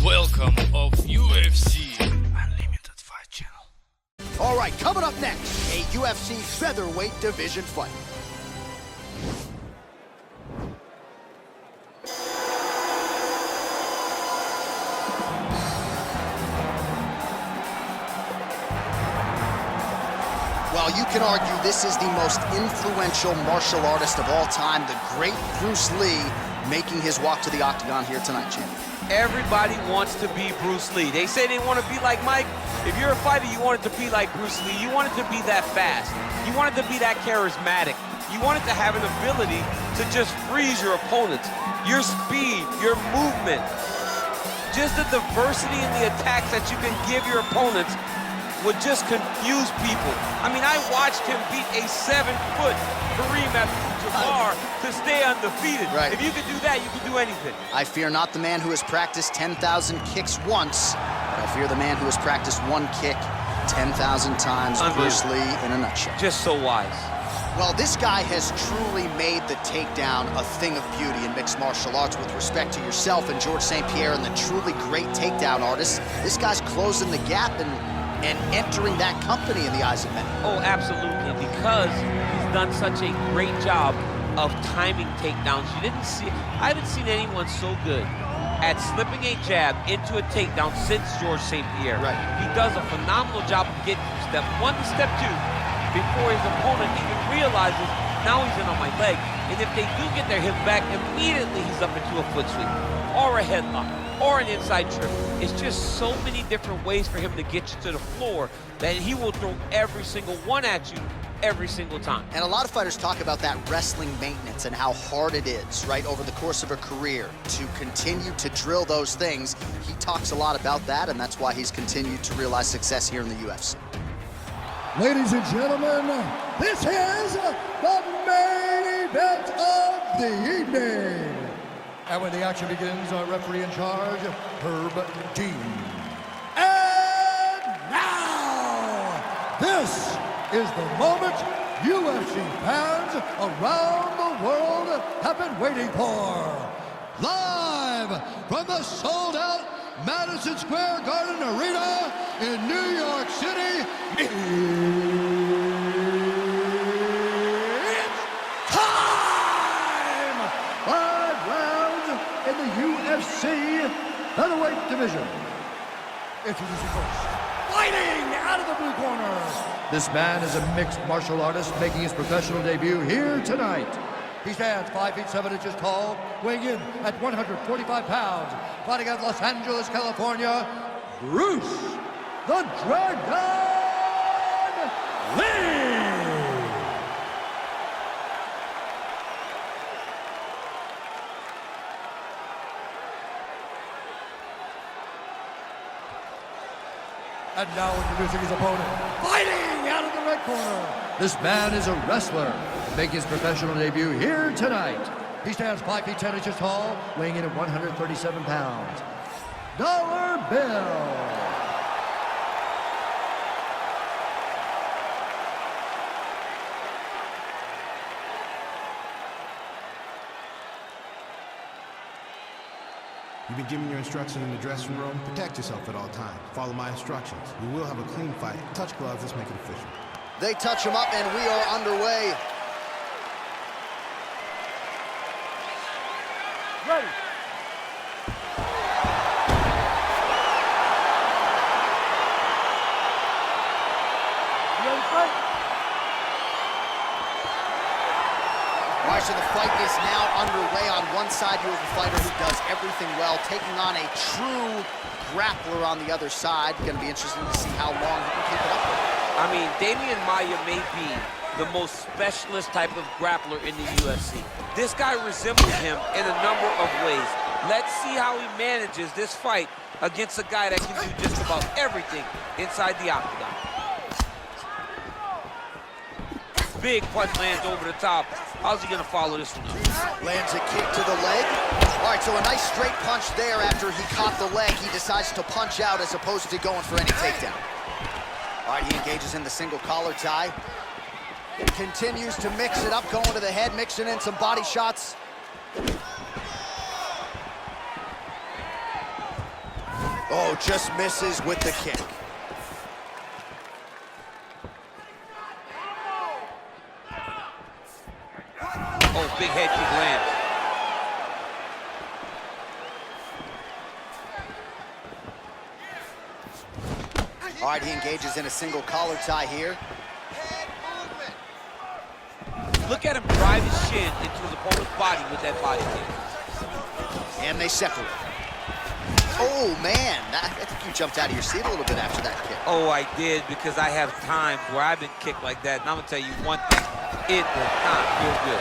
Welcome of UFC Unlimited Fight Channel. All right, coming up next, a UFC featherweight division fight. Well, you can argue this is the most influential martial artist of all time, the great Bruce Lee, making his walk to the octagon here tonight, champion. Everybody wants to be Bruce Lee. They say they want to be like Mike. If you're a fighter, you want it to be like Bruce Lee. You want it to be that fast. You want it to be that charismatic. You want it to have an ability to just freeze your opponents. Your speed, your movement, just the diversity in the attacks that you can give your opponents would just confuse people. I mean, I watched him beat a 7-foot Kareem Abdul-Jabbar to stay undefeated. Right. If you can do that, you can do anything. I fear not the man who has practiced 10,000 kicks once, but I fear the man who has practiced one kick 10,000 times. Bruce Lee in a nutshell. Just so wise. Well, this guy has truly made the takedown a thing of beauty in mixed martial arts. With respect to yourself and George St. Pierre and the truly great takedown artists, this guy's closing the gap and entering that company in the eyes of many. Oh, absolutely, because he's done such a great job of timing takedowns. I haven't seen anyone so good at slipping a jab into a takedown since George St. Pierre. Right. He does a phenomenal job of getting from step 1 to step 2 before his opponent even realizes, now he's in on my leg. And if they do get their hip back, immediately he's up into a foot sweep or a headlock or an inside trip. It's just so many different ways for him to get you to the floor that he will throw every single one at you every single time. And a lot of fighters talk about that wrestling maintenance and how hard it is, right, over the course of a career to continue to drill those things. He talks a lot about that, and that's why he's continued to realize success here in the UFC. Ladies and gentlemen, this is the main event of the evening. And when the action begins, our referee in charge, Herb Dean. And now, this is the moment UFC fans around the world have been waiting for. Live from the sold-out Madison Square Garden Arena in New York City, it's time! 5 rounds in the UFC featherweight division. Introducing first, fighting out of the blue corner. This man is a mixed martial artist making his professional debut here tonight. He stands 5 feet 7 inches tall, weighing in at 145 pounds, fighting out of Los Angeles, California, Bruce the Dragon Lee! And now introducing his opponent, fighting out of the red corner. This man is a wrestler, making his professional debut here tonight. He stands 5 feet 10 inches tall, weighing in at 137 pounds. Dollar Bill. You've been given your instructions in the dressing room. Protect yourself at all times. Follow my instructions. We will have a clean fight. Touch gloves, let's make it official. They touch him up, and we are underway. Ready. All right, so the fight is now underway. On one side, you have a fighter who does everything well, taking on a true grappler on the other side. Going to be interesting to see how long he can keep it up with. I mean, Damian Maia may be the most specialist type of grappler in the UFC. This guy resembles him in a number of ways. Let's see how he manages this fight against a guy that can do just about everything inside the octagon. Big punch lands over the top. How's he gonna follow this one up? Lands a kick to the leg. All right, so a nice straight punch there. After he caught the leg, he decides to punch out as opposed to going for any takedown. All right, he engages in the single collar tie. Continues to mix it up, going to the head, mixing in some body shots. Oh, just misses with the kick. Oh, big head kick lands. All right, he engages in a single collar tie here. Look at him drive his shin into his opponent's body with that body kick. And they separate. Oh, man. I think you jumped out of your seat a little bit after that kick. Oh, I did, because I have times where I've been kicked like that. And I'm going to tell you one thing. It does not feel good.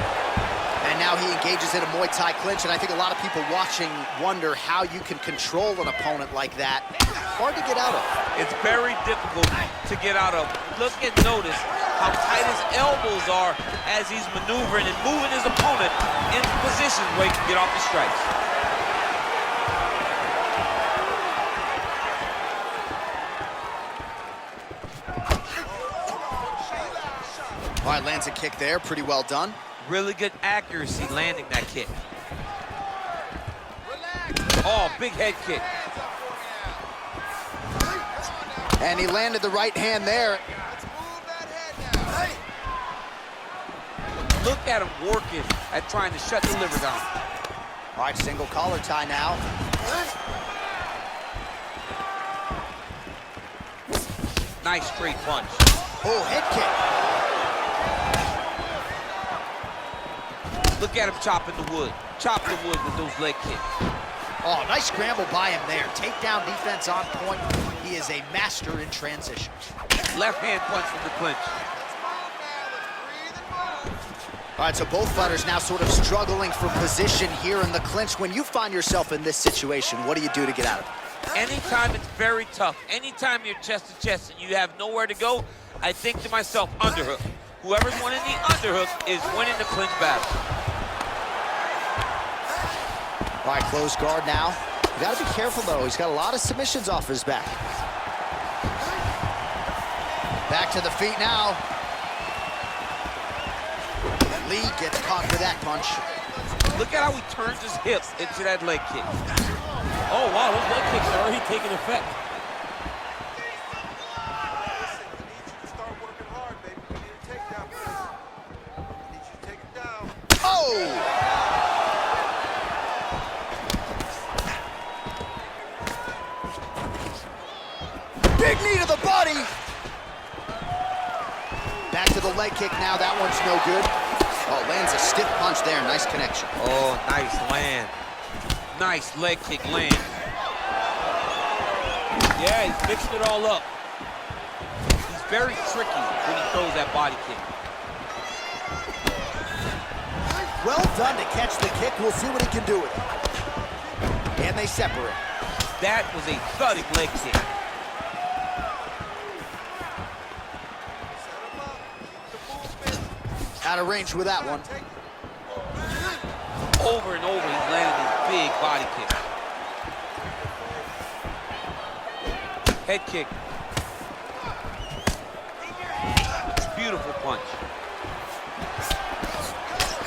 And now he engages in a Muay Thai clinch, and I think a lot of people watching wonder how you can control an opponent like that. Hard to get out of. It's very difficult to get out of. Look and notice how tight his elbows are as he's maneuvering and moving his opponent in positions where he can get off the strikes. All right, lands a kick there, pretty well done. Really good accuracy landing that kick. Oh, big head kick. And he landed the right hand there. Look at him working at trying to shut the liver down. All right, single collar tie now. Nice straight punch. Oh, head kick. Look at him chopping the wood. Chop the wood with those leg kicks. Oh, nice scramble by him there. Takedown defense on point. He is a master in transition. Left hand punch from the clinch. All right, so both fighters now sort of struggling for position here in the clinch. When you find yourself in this situation, what do you do to get out of it? Anytime it's very tough, anytime you're chest to chest and you have nowhere to go, I think to myself, underhook. Whoever's winning the underhook is winning the clinch battle. All right, close guard now. You gotta be careful though. He's got a lot of submissions off his back. Back to the feet now. Lee gets caught with that punch. Look at how he turns his hip into that leg kick. Oh, wow, those leg kicks are already taking effect. Oh! Big knee to the body. Back to the leg kick now. That one's no good. Oh, lands a stiff punch there. Nice connection. Oh, nice land. Nice leg kick land. Yeah, he's mixing it all up. He's very tricky when he throws that body kick. Well done to catch the kick. We'll see what he can do with it. And they separate. That was a thudding leg kick. Out of range with that one. Over and over, he's landed his big body kick. Head kick. Beautiful punch.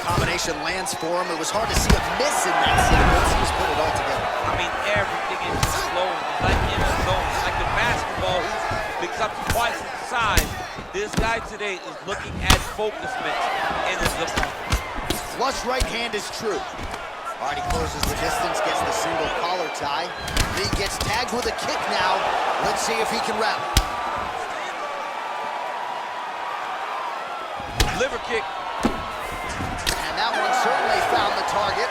Combination lands for him. It was hard to see a miss in that sequence. He just put it all together. I mean, everything is just flowing. It's like in a zone. It's like a basketball who picks up twice its size. This guy today is looking at focusment in his opponent. Flush right hand is true. All right, he closes the distance, gets the single collar tie. Lee gets tagged with a kick now. Let's see if he can rally. Liver kick. And that one certainly found the target.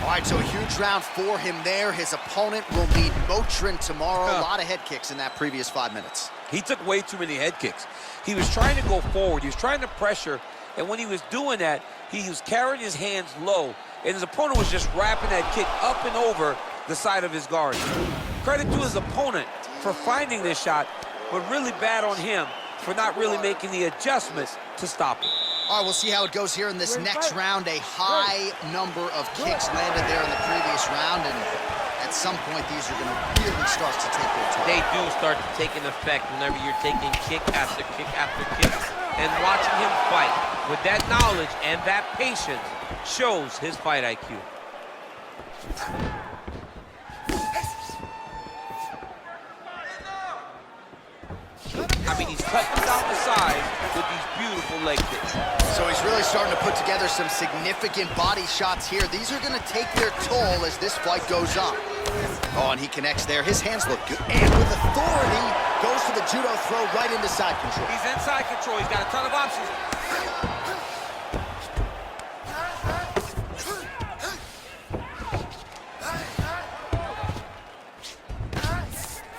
All right, so a huge round for him there. His opponent will need Motrin tomorrow. A lot of head kicks in that previous 5 minutes. He took way too many head kicks. He was trying to go forward. He was trying to pressure. And when he was doing that, he was carrying his hands low. And his opponent was just wrapping that kick up and over the side of his guard. Credit to his opponent for finding this shot, but really bad on him for not really making the adjustments to stop it. All right, we'll see how it goes here in this next round. A high number of kicks landed there in the previous round, and at some point, these are going to really start to take their toll. They do start to take an effect whenever you're taking kick after kick after kick. And watching him fight with that knowledge and that patience shows his fight IQ. powerful leg kicks. So he's really starting to put together some significant body shots here. These are going to take their toll as this fight goes on. Oh, and he connects there. His hands look good. And with authority, goes to the judo throw right into side control. He's in side control. He's got a ton of options.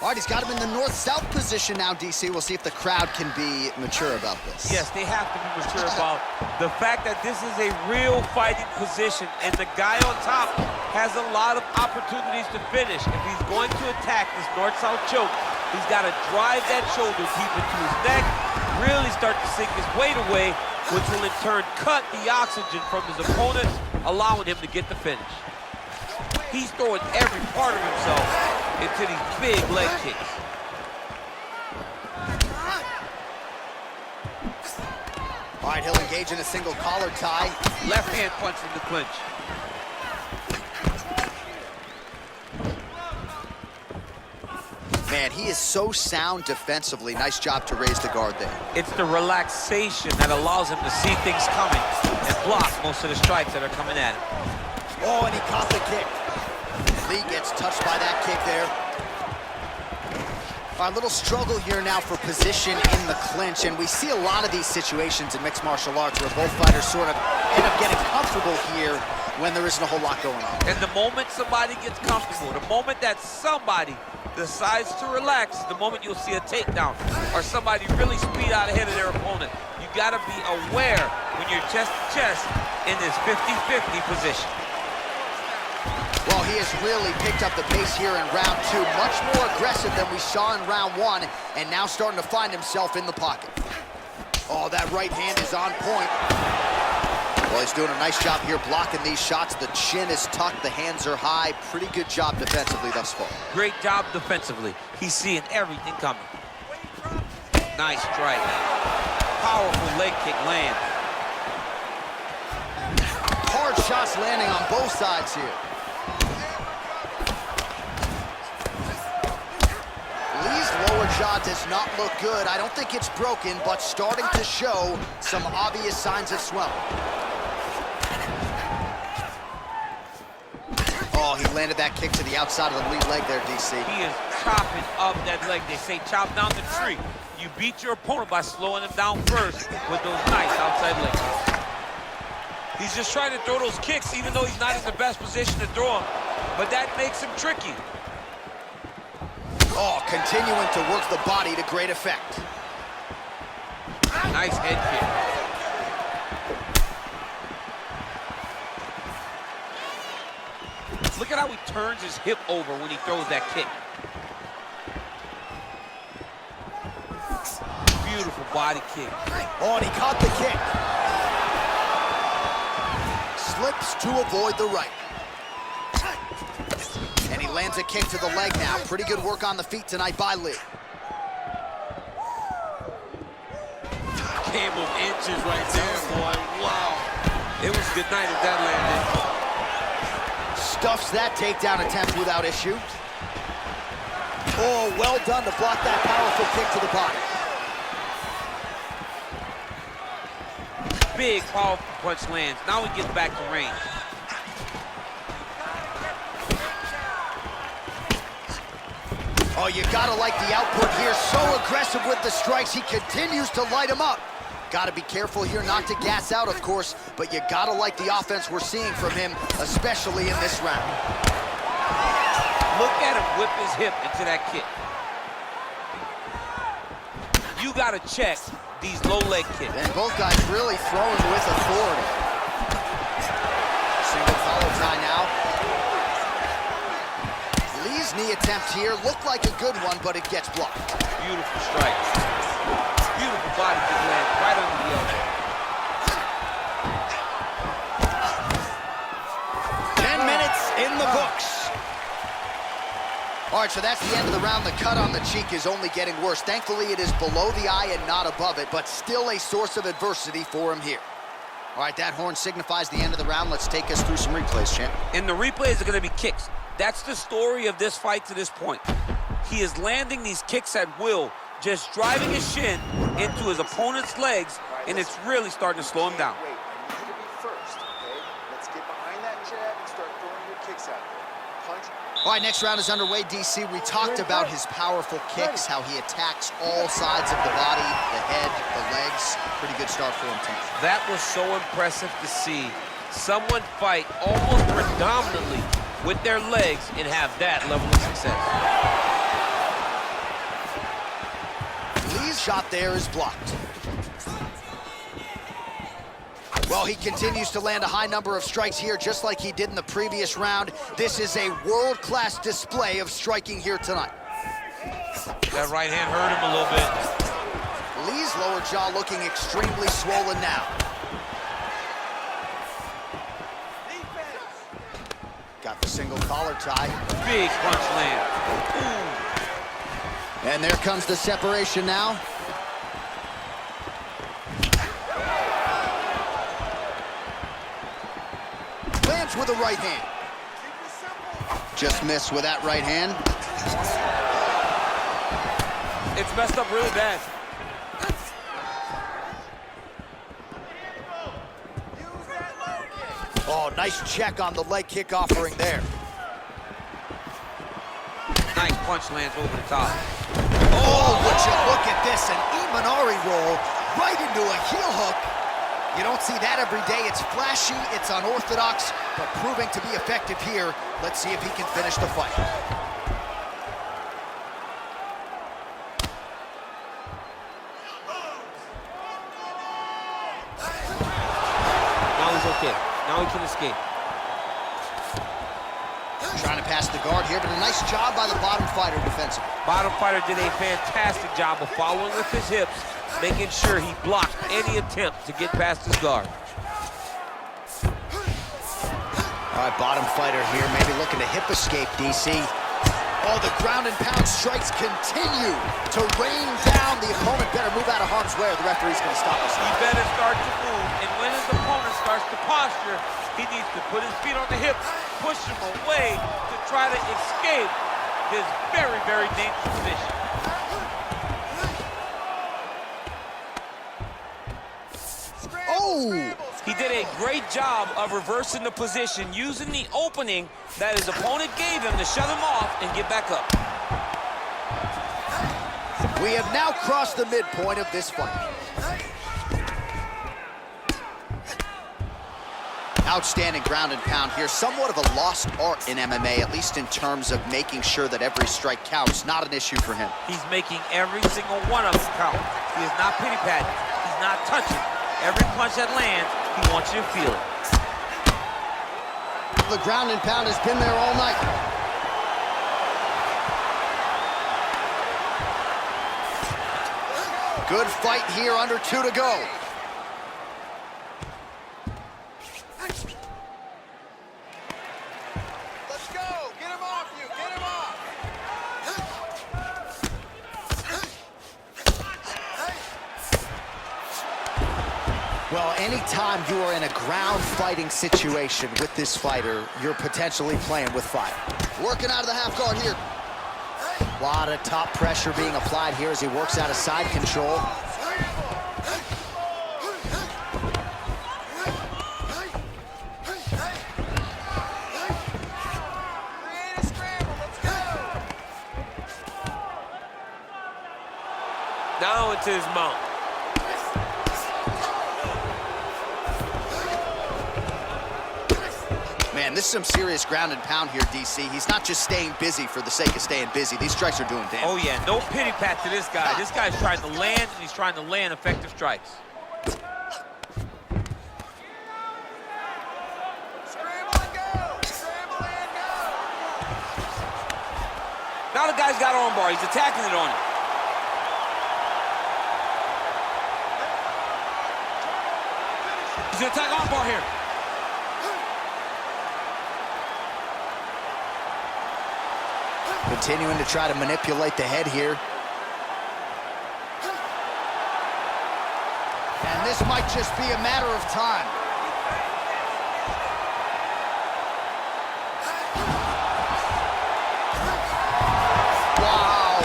All right, he's got him in the north-south position now, DC. We'll see if the crowd can be mature about this. Yes, they have to be mature about the fact that this is a real fighting position, and the guy on top has a lot of opportunities to finish. If he's going to attack this north-south choke, he's got to drive that shoulder deep into his neck, really start to sink his weight away, which will in turn cut the oxygen from his opponent, allowing him to get the finish. He's throwing every part of himself into these big leg kicks. All right, he'll engage in a single collar tie. Left hand punch in the clinch. Man, he is so sound defensively. Nice job to raise the guard there. It's the relaxation that allows him to see things coming and block most of the strikes that are coming at him. Oh, and he caught the kick. Lee gets touched by that kick there. A little struggle here now for position in the clinch, and we see a lot of these situations in mixed martial arts where both fighters sort of end up getting comfortable here when there isn't a whole lot going on. And the moment somebody gets comfortable, the moment that somebody decides to relax, the moment you'll see a takedown or somebody really speed out ahead of their opponent. You gotta be aware when you're chest to chest in this 50-50 position. Well, he has really picked up the pace here in round two. Much more aggressive than we saw in round one, and now starting to find himself in the pocket. Oh, that right hand is on point. Well, he's doing a nice job here blocking these shots. The chin is tucked, the hands are high. Pretty good job defensively thus far. Great job defensively. He's seeing everything coming. Nice strike. Powerful leg kick land. Hard shots landing on both sides here. Lee's lower jaw does not look good. I don't think it's broken, but starting to show some obvious signs of swelling. Oh, he landed that kick to the outside of the lead leg there, DC. He is chopping up that leg. They say chop down the tree. You beat your opponent by slowing him down first with those nice outside leg kicks. He's just trying to throw those kicks even though he's not in the best position to throw them, but that makes him tricky. Oh, continuing to work the body to great effect. Nice head kick. Look at how he turns his hip over when he throws that kick. Beautiful body kick. Oh, and he caught the kick. Slips to avoid the right. And he lands a kick to the leg now. Pretty good work on the feet tonight by Lee. Game of inches right there, boy. Wow. It was good night if that landed. Stuffs that takedown attempt without issue. Oh, well done to block that powerful kick to the body. Big, powerful punch lands. Now he gets back to range. Oh, you gotta like the output here. So aggressive with the strikes. He continues to light him up. Gotta be careful here not to gas out, of course, but you gotta like the offense we're seeing from him, especially in this round. Look at him whip his hip into that kick. You gotta check these low leg kicks. And both guys really throwing with authority. Single collar tie now. Lee's knee attempt here looked like a good one, but it gets blocked. Beautiful strike. Beautiful body kick land right under the elbow. 10 minutes in the books. All right, so that's the end of the round. The cut on the cheek is only getting worse. Thankfully, it is below the eye and not above it, but still a source of adversity for him here. All right, that horn signifies the end of the round. Let's take us through some replays, champ. And the replays are going to be kicks. That's the story of this fight to this point. He is landing these kicks at will, just driving his shin into his opponent's legs and it's really starting to slow him down. Wait, I need you to be first, okay? Let's get behind that jab and start throwing your kicks out there. Punch. All right, next round is underway, DC. We talked about his powerful kicks, how he attacks all sides of the body, the head, the legs. Pretty good start for him tonight. That was so impressive to see someone fight almost predominantly with their legs and have that level of success. Lee's shot there is blocked. Well, he continues to land a high number of strikes here, just like he did in the previous round. This is a world-class display of striking here tonight. That right hand hurt him a little bit. Lee's lower jaw looking extremely swollen now. Got the single collar tie. Big punch land. And there comes the separation now. Lands with a right hand. Just missed with that right hand. It's messed up really bad. Oh, nice check on the leg kick offering there. Nice punch lands over the top. Oh, would you look at this, an Imanari roll right into a heel hook. You don't see that every day. It's flashy, it's unorthodox, but proving to be effective here. Let's see if he can finish the fight. Now he's okay. Now he can escape. Trying to pass the guard here, but a nice job by the bottom fighter defensively. Bottom fighter did a fantastic job of following with his hips, making sure he blocked any attempt to get past his guard. All right, bottom fighter here, maybe looking to hip escape, DC. Oh, the ground and pound strikes continue to rain down. The opponent better move out of harm's way or the referee's gonna stop us. He better start to move, and when his opponent starts to posture, he needs to put his feet on the hips, push him away to try to escape his very, very dangerous position. Oh! He did a great job of reversing the position, using the opening that his opponent gave him to shut him off and get back up. We have now crossed the midpoint of this fight. Outstanding ground and pound here. Somewhat of a lost art in MMA, at least in terms of making sure that every strike counts. Not an issue for him. He's making every single one of them count. He is not pity-patting. He's not touching. Every punch that lands, he wants you to feel it. The ground and pound has been there all night. Good fight here, under 2 to go. Let's go! Get him off you! Get him off! Well, anytime you are in a ground fighting situation with this fighter, you're potentially playing with fire. Working out of the half guard here. A lot of top pressure being applied here as he works out of side control. Now into his mount. Man, this is some serious ground and pound here, DC. He's not just staying busy for the sake of staying busy. These strikes are doing damage. Oh, yeah, no pity pat to this guy. This guy's trying to land, and he's trying to land effective strikes. Scramble and go! Scramble and go! Now the guy's got armbar. He's attacking it on him. He's gonna attack armbar here. Continuing to try to manipulate the head here. And this might just be a matter of time. Wow.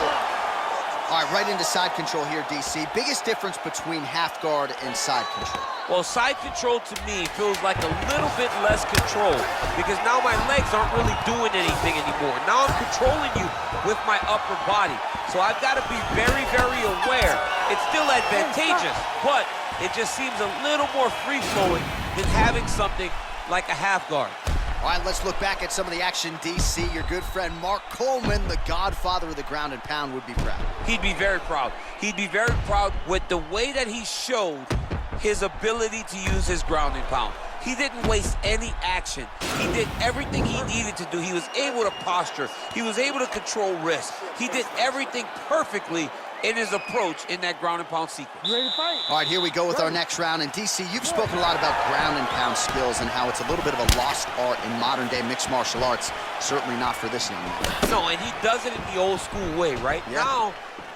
All right, right into side control here, DC. Biggest difference between half guard and side control? Well, side control to me feels like a little bit less control because now my legs aren't really doing anything anymore. Now I'm controlling you with my upper body. So I've got to be very, very aware. It's still advantageous, but it just seems a little more free-flowing than having something like a half guard. All right, let's look back at some of the action, DC. Your good friend Mark Coleman, the godfather of the ground and pound, would be proud. He'd be very proud. He'd be very proud with the way that he showed his ability to use his ground and pound. He didn't waste any action. He did everything he needed to do. He was able to posture. He was able to control wrist. He did everything perfectly in his approach in that ground and pound sequence. You ready to fight? All right, here we go with our next round. And DC, you've spoken a lot about ground and pound skills and how it's a little bit of a lost art in modern day mixed martial arts. Certainly not for this young man. No, and he does it in the old school way, right? Yeah.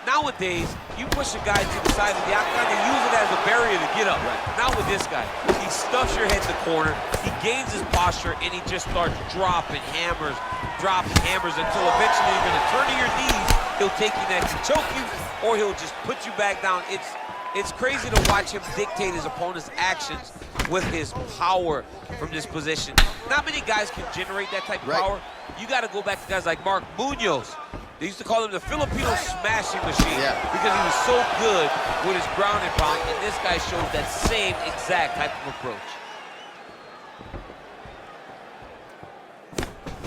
Nowadays, you push a guy to the side of the octagon and use it as a barrier to get up. Right. Not with this guy. He stuffs your head to the corner, he gains his posture, and he just starts dropping hammers until eventually you're gonna turn to your knees, he'll take you next to choke you, or he'll just put you back down. It's crazy to watch him dictate his opponent's actions with his power from this position. Not many guys can generate that type of power. You gotta go back to guys like Mark Munoz. They used to call him the Filipino smashing machine because he was so good with his ground and pound, and this guy shows that same exact type of approach.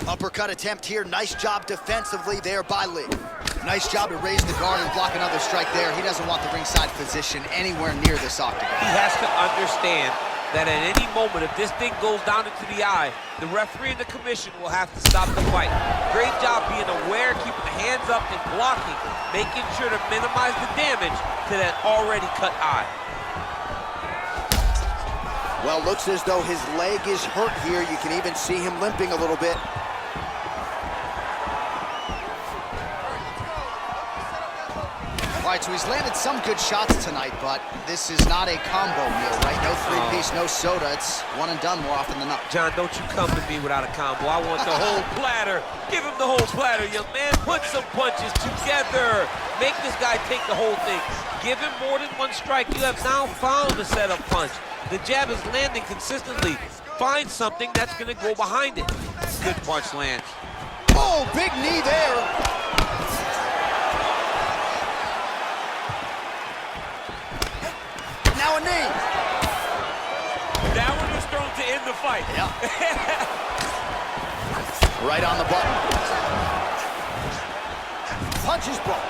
Uppercut attempt here. Nice job defensively there by Lee. Nice job to raise the guard and block another strike there. He doesn't want the ringside position anywhere near this octagon. He has to understand that at any moment, if this thing goes down into the eye, the referee and the commission will have to stop the fight. Great job being aware, keeping the hands up and blocking, making sure to minimize the damage to that already cut eye. Well, looks as though his leg is hurt here. You can even see him limping a little bit. All right, so he's landed some good shots tonight, but this is not a combo meal, right? No three-piece, no soda. It's one and done more often than not. John, don't you come to me without a combo. I want the whole platter. Give him the whole platter, young man. Put some punches together. Make this guy take the whole thing. Give him more than one strike. You have now found the setup punch. The jab is landing consistently. Find something that's going to go behind it. Good punch lands. Oh, big knee there. Now a knee. That one was thrown to end the fight. Yeah. Right on the button. Punches blocked.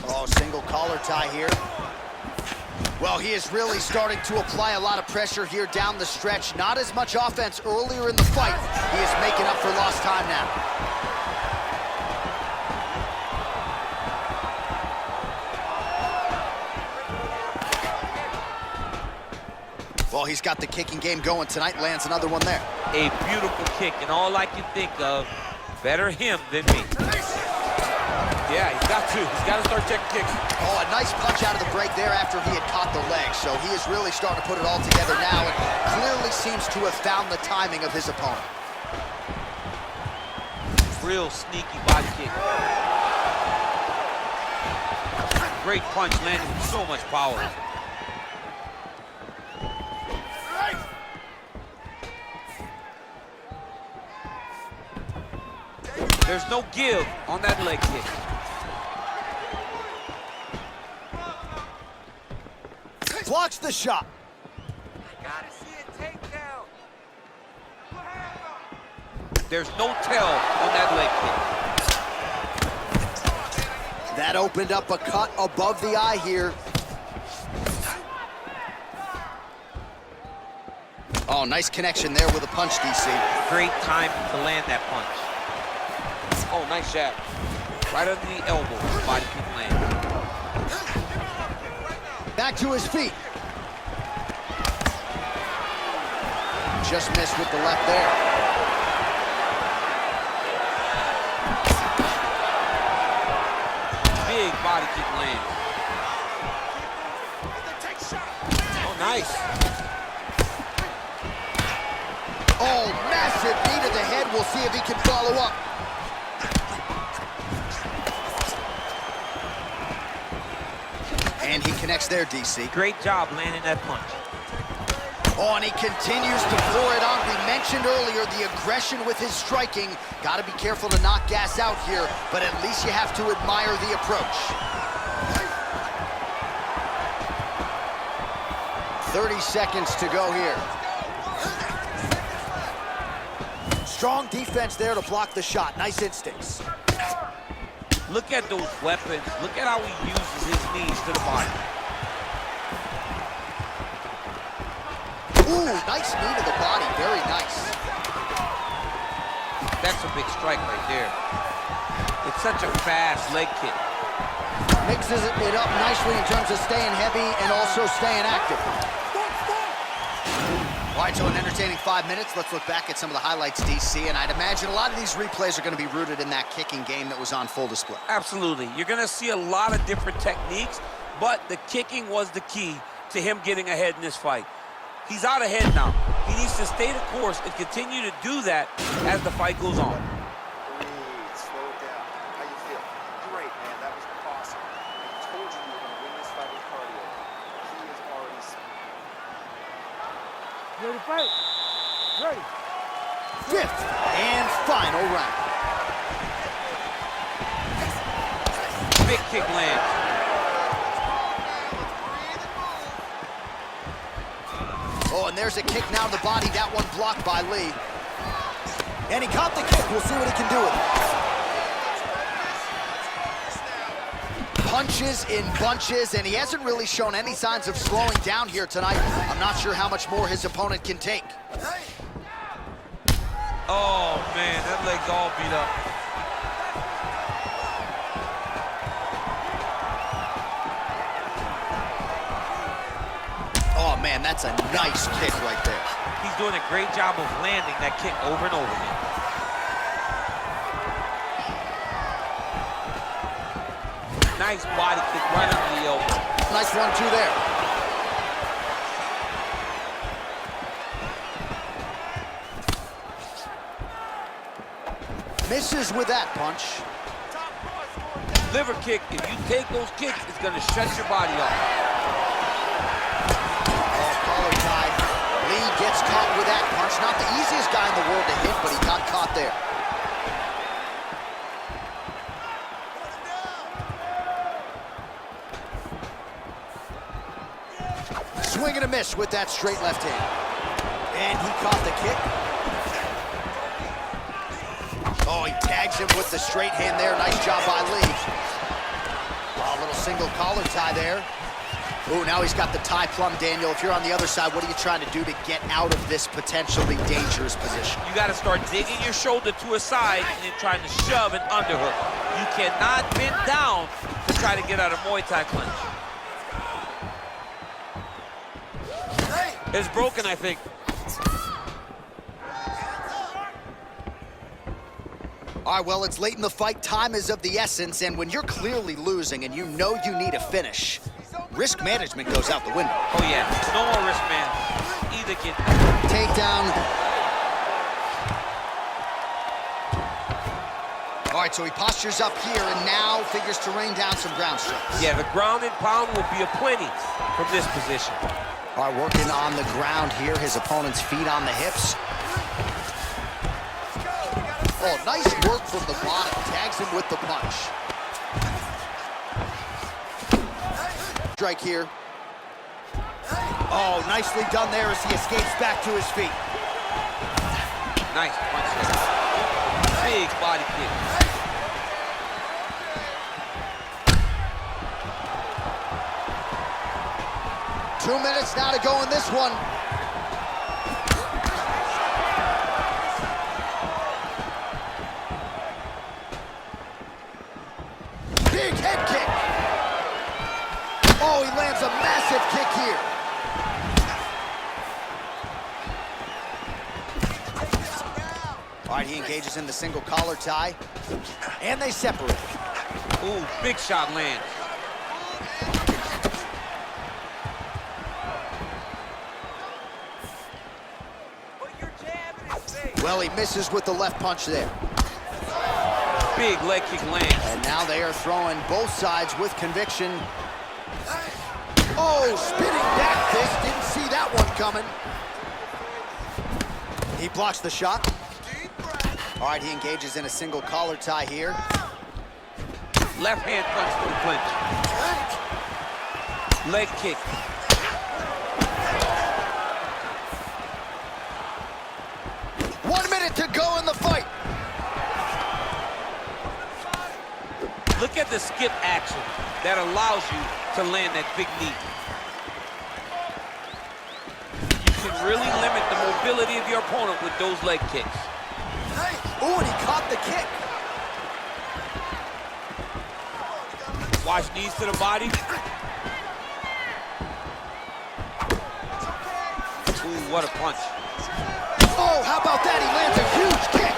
Oh, single collar tie here. Well, he is really starting to apply a lot of pressure here down the stretch. Not as much offense earlier in the fight. He is making up for lost time now. Well, he's got the kicking game going tonight. Lands another one there. A beautiful kick, and all I can think of, better him than me. Yeah, he's got to. He's got to start checking kicks. Oh, a nice punch out of the break there after he had caught the leg. So he is really starting to put it all together now and clearly seems to have found the timing of his opponent. Real sneaky body kick. Great punch landing with so much power. There's no give on that leg kick. Blocks the shot. I gotta see a takedown. There's no tell on that leg kick. That opened up a cut above the eye here. Oh, nice connection there with a punch, DC. Great time to land that punch. Oh, nice jab. Right under the elbow, body kick land. Back to his feet. Just missed with the left there. Big body kick land. Oh, nice. Oh, massive knee to the head. We'll see if he can follow up. connects there, DC. Great job landing that punch. Oh, and he continues to pour it on. We mentioned earlier the aggression with his striking. Got to be careful to not gas out here, but at least you have to admire the approach. 30 seconds to go here. Strong defense there to block the shot. Nice instincts. Look at those weapons. Look at how he uses his knees to the body. Ooh, nice knee to the body. Very nice. That's a big strike right there. It's such a fast leg kick. Mixes it up nicely in terms of staying heavy and also staying active. All right, so an entertaining 5 minutes. Let's look back at some of the highlights, DC, and I'd imagine a lot of these replays are going to be rooted in that kicking game that was on full display. Absolutely. You're going to see a lot of different techniques, but the kicking was the key to him getting ahead in this fight. He's out ahead now. He needs to stay the course and continue to do that as the fight goes on. Breathe, slow it down. How you feel? Great, man. That was awesome. I told you you were going to win this fight with cardio. He is already... Ready to fight? Ready. Fifth and final round. Big kick lands. Oh, and there's a kick now to the body. That one blocked by Lee. And he caught the kick. We'll see what he can do with it. Punches in bunches, and he hasn't really shown any signs of slowing down here tonight. I'm not sure how much more his opponent can take. Oh, man, that leg's all beat up. Oh, man, that's a nice kick right there. He's doing a great job of landing that kick over and over again. Nice body kick right under the elbow. Nice 1-2 there. Misses with that punch. Liver kick, if you take those kicks, it's going to shut your body off. Oh, collar tie. Lee gets caught with that punch. Not the easiest guy in the world to hit, but he got caught there. Swing and a miss with that straight left hand. And he caught the kick. Oh, he tags him with the straight hand there. Nice job by Lee. Oh, a little single collar tie there. Oh, now he's got the tie plum, Daniel. If you're on the other side, what are you trying to do to get out of this potentially dangerous position? You got to start digging your shoulder to a side and then trying to shove an underhook. You cannot bend down to try to get out of Muay Thai clinch. It's broken, I think. All right, well, it's late in the fight. Time is of the essence, and when you're clearly losing and you know you need a finish, risk management goes out the window. Oh, yeah. No more risk, man. Either get... Takedown. All right, so he postures up here and now figures to rain down some ground strikes. Yeah, the ground and pound will be aplenty from this position. All right, working on the ground here. His opponent's feet on the hips. Oh, nice work from the bottom. Tags him with the punch. Strike here. Oh, nicely done there as he escapes back to his feet. Nice punch there. Big body kick. 2 minutes now to go in this one. Big head kick. Oh, he lands a massive kick here. All right, he engages in the single collar tie, and they separate. Ooh, big shot lands. Well, he misses with the left punch there. Big leg kick lands. And now they are throwing both sides with conviction. Oh, spinning back fist. Didn't see that one coming. He blocks the shot. All right, he engages in a single collar tie here. Left hand punch for the clinch. Leg kick. To go in the fight. Look at the skip action that allows you to land that big knee. You can really limit the mobility of your opponent with those leg kicks. Ooh, and he caught the kick. Watch knees to the body. Ooh, what a punch. Oh, how about that? He lands a huge kick.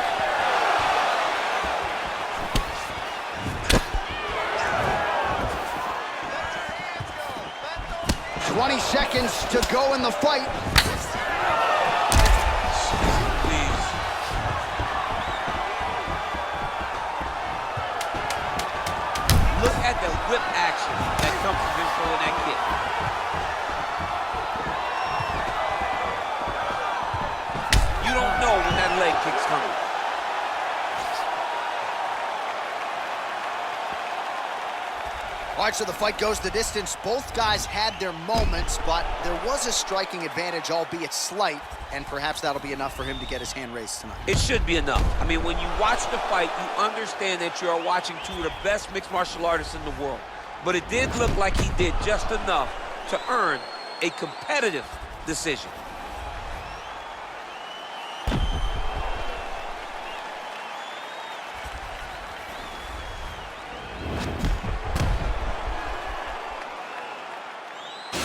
"20 seconds to go in the fight." Please. Look at the whip action that comes from him throwing that kick. You don't know when that leg kick's coming. All right, so the fight goes the distance. Both guys had their moments, but there was a striking advantage, albeit slight, and perhaps that'll be enough for him to get his hand raised tonight. It should be enough. I mean, when you watch the fight, you understand that you are watching two of the best mixed martial artists in the world. But it did look like he did just enough to earn a competitive decision.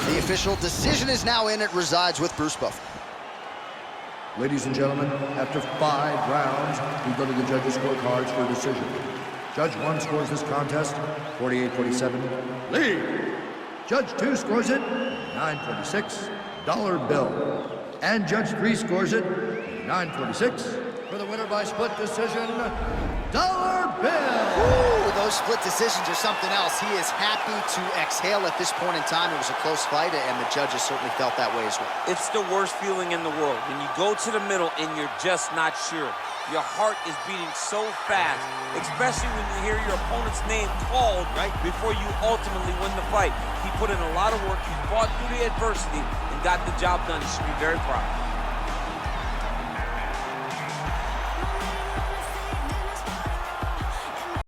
The official decision is now in. It resides with Bruce Buffer. Ladies and gentlemen, after 5 rounds, we go to the judges' scorecards for a decision. Judge 1 scores this contest 48-47, Lee. Judge 2 scores it 9-46, dollar bill. And Judge 3 scores it 9-46. For the winner by split decision, dollar bill. Ooh, those split decisions are something else. He is happy to exhale at this point in time. It was a close fight, and the judges certainly felt that way as well. It's the worst feeling in the world when you go to the middle and you're just not sure. Your heart is beating so fast, especially when you hear your opponent's name called right before you ultimately win the fight. He put in a lot of work. He fought through the adversity and got the job done. He should be very proud.